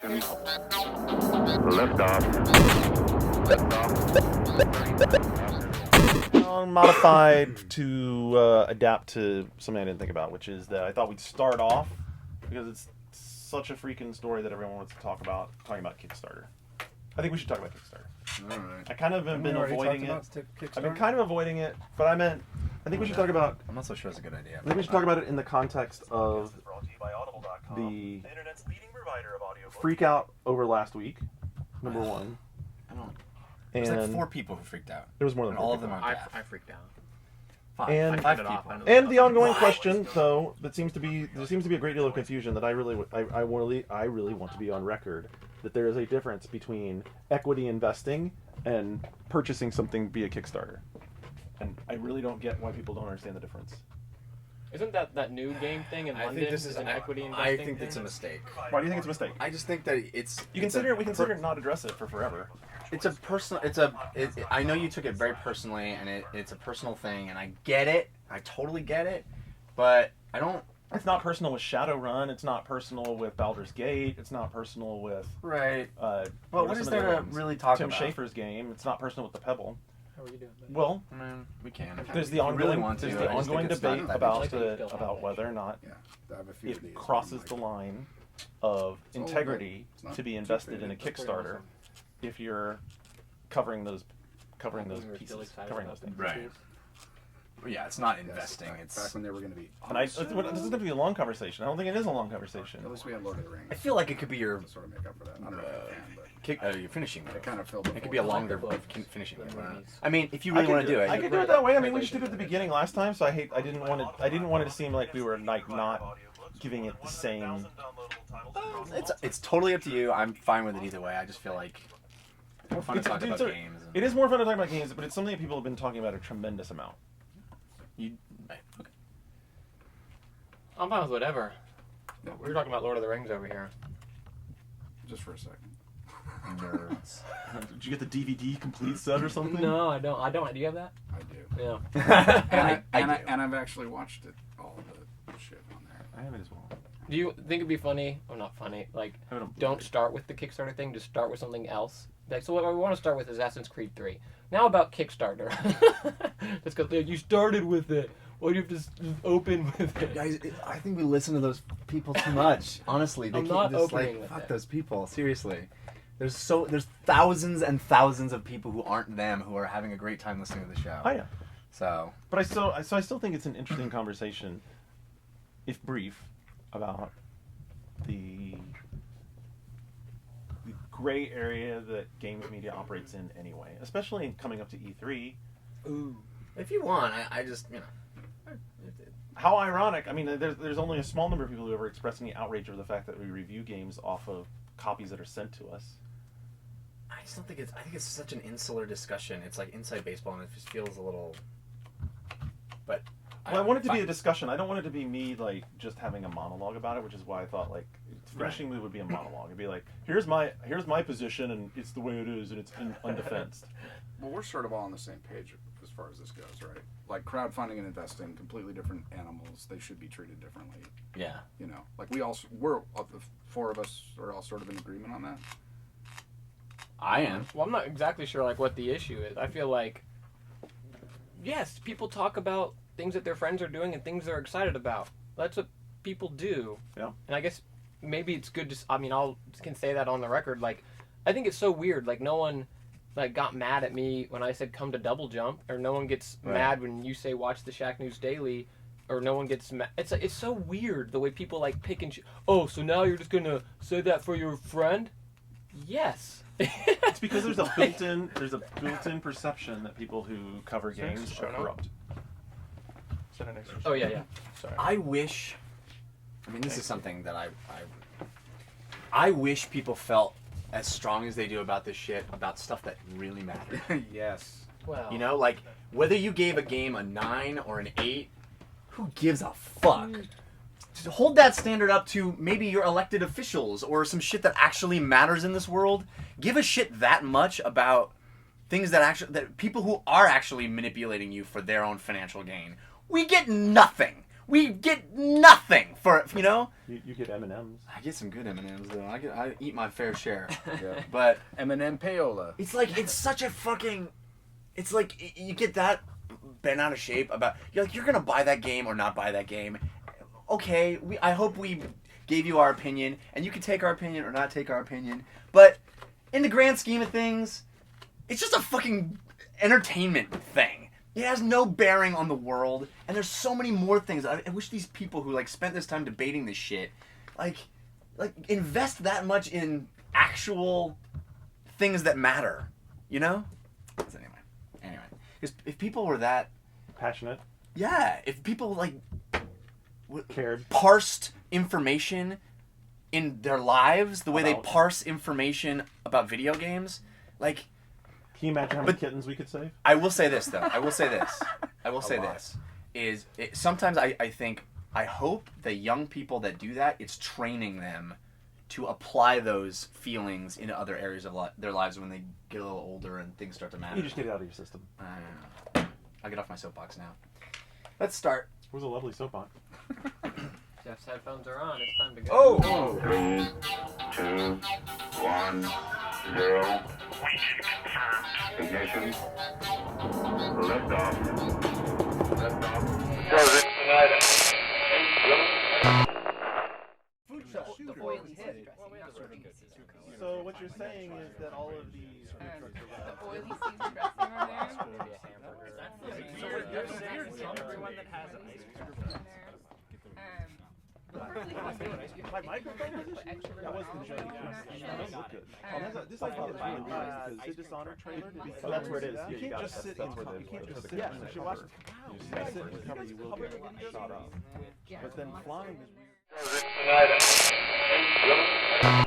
ignition. Liftoff. Modified to adapt to something I didn't think about, which is that I thought we'd start off, because it's such a freaking story that everyone wants to talk about, talking about Kickstarter. I think we should talk about Kickstarter. All right. I kind of have been avoiding it. I've been Kickstarter? kind of avoiding it, but I think we should talk about. I'm not so sure it's a good idea. I think we should talk about it in the context of the freak out over last week. Number one. I don't. And There's like 4 people who freaked out. there was more than And all of them are. are deaf. I freaked out. 5. And- 5 Turned it off. people. And the ongoing question, though, there seems to be a great deal of confusion that I really want to be on record that there is a difference between equity investing and purchasing something via Kickstarter, and I really don't get why people don't understand the difference. Isn't that new game thing in I London? think this is an equity investing I think thing? it's a mistake. Why do you think it's a mistake? I just think that it's. We consider not address it for forever. It's a personal. I know you took it very personally, and it's a personal thing, and I get it. I totally get it, but I don't. It's not personal with Shadowrun. It's not personal with Baldur's Gate. It's not personal with Right. Well, What is there to really talk Tim about? Schafer's game. It's not personal with the Pebble. How are you doing? Well, I mean, we can. there's the If you ongoing really want to, there's I the just think ongoing it's not debate that about interesting. about whether or not Yeah, I have a few of these. it crosses the line of all integrity good. It's not to be too invested in a faded. Kickstarter if you're covering those We were pieces, still excited covering about those things. Right. Well, yeah, it's not Yes, investing. back It's. when they were going to be. And this doesn't have to be a long conversation. I don't think it is a long conversation. At least we had Lord of the Rings. I feel like it could be your. To sort of make up for that. I don't know if it can, but Your finishing move. it kind of filled. It could be a longer book. finishing move. movies. I mean, if you really want to do it, I could do it that way. I mean, we just did it at the beginning last time, so I didn't want it to seem like we were like not giving it the same. It's totally up to you. I'm fine with it either way. I just feel like it's more fun to talk about It's games. It is more fun to talk about games, but it's something that people have been talking about a tremendous amount. Right, okay. I'm fine with whatever. Yeah. We were talking about Lord of the Rings over here. just for a second. Nerds. Did you get the DVD complete set or something? No, I don't. Do you have that? I do. Yeah. And I've actually watched it, all the shit on there. I have it as well. Do you think it'd be funny, or not funny, like, I have it on don't Blu-ray. start with the Kickstarter thing, just start with something else? Like, so what we want to start with is Assassin's Creed 3. Now about Kickstarter. Just because you started with it. Why do you have to just open with it? Guys, I think we listen to those people too much. Honestly, they I'm keep not just opening like with fuck it. those people. Seriously, there's thousands and thousands of people who aren't them who are having a great time listening to the show. Oh yeah. So But I still think it's an interesting conversation, if brief, about the gray area that games media operates in anyway, especially coming up to E3. Ooh. if you want, I just How ironic! I mean, there's only a small number of people who ever express any outrage over the fact that we review games off of copies that are sent to us. I just don't think it's. I think it's such an insular discussion. It's like inside baseball, and it just feels a little. But Well, I want it to be a discussion. I don't want it to be me like just having a monologue about it, which is why I thought like finishing move would be a monologue. It'd be like, here's my position, and it's the way it is, and it's undefensed. Well, we're sort of all on the same page as far as this goes, right? Like crowdfunding and investing, completely different animals. They should be treated differently. yeah. You know, like the 4 of us are all sort of in agreement on that. I am. Well, I'm not exactly sure like what the issue is. I feel like, yes, people talk about things that their friends are doing and things they're excited about. That's what people do. Yeah. And I guess maybe it's good to. I mean, can say that on the record. Like, I think it's so weird. Like, no one like got mad at me when I said come to Double Jump, or no one gets Right. mad when you say watch the Shack News Daily, or no one gets mad. It's so weird the way people like pick and choose. Oh, so now you're just gonna say that for your friend? Yes. It's because there's a built-in perception that people who cover games are corrupt. Oh yeah. Sorry. I wish. I mean, this is something that I wish people felt as strong as they do about this shit, about stuff that really matters. Yes. Well, You know, like whether you gave a game a 9 or an 8, who gives a fuck? Just hold that standard up to maybe your elected officials or some shit that actually matters in this world. Give a shit that much about things that people who are actually manipulating you for their own financial gain. We get nothing. We get nothing for it, you know. You get M&Ms. I get some good M&Ms though. I eat my fair share. Yeah. But M&M payola. it's like it's such a fucking. It's like you get that bent out of shape about you're gonna buy that game or not buy that game. Okay, I hope we gave you our opinion, and you can take our opinion or not take our opinion. But in the grand scheme of things, it's just a fucking entertainment thing. It has no bearing on the world, and there's so many more things. I wish these people who like spent this time debating this shit, like invest that much in actual things that matter. You know? So anyway, if people were that Passionate. yeah, if people like Cared. parsed information in their lives the way they About- parse information about video games, like Can you imagine how many kittens we could save? I will say this though. I will say this. lot. Sometimes I think I hope the young people that do that, it's training them to apply those feelings into other areas of their lives when they get a little older and things start to matter. You just get it out of your system. I'll get off my soapbox now. Let's start. It was a lovely soapbox. Jeff's headphones are on. It's time to go. Oh! 3, 2, 1, 0. Ignition. Liftoff. The foil is hit. So what you're saying is that all of these food trucks are Oily seasoned dressing on there. So what you're saying is everyone that has an ice cream. My microphone position? That was the joke. That does look good. This idea is really nice because the Dishonored trailer. Oh, that's where it is. You can't just sit in cover. You can't just sit. Yeah, you should watch. You sit in cover. You will get shot up. But then flying is weird.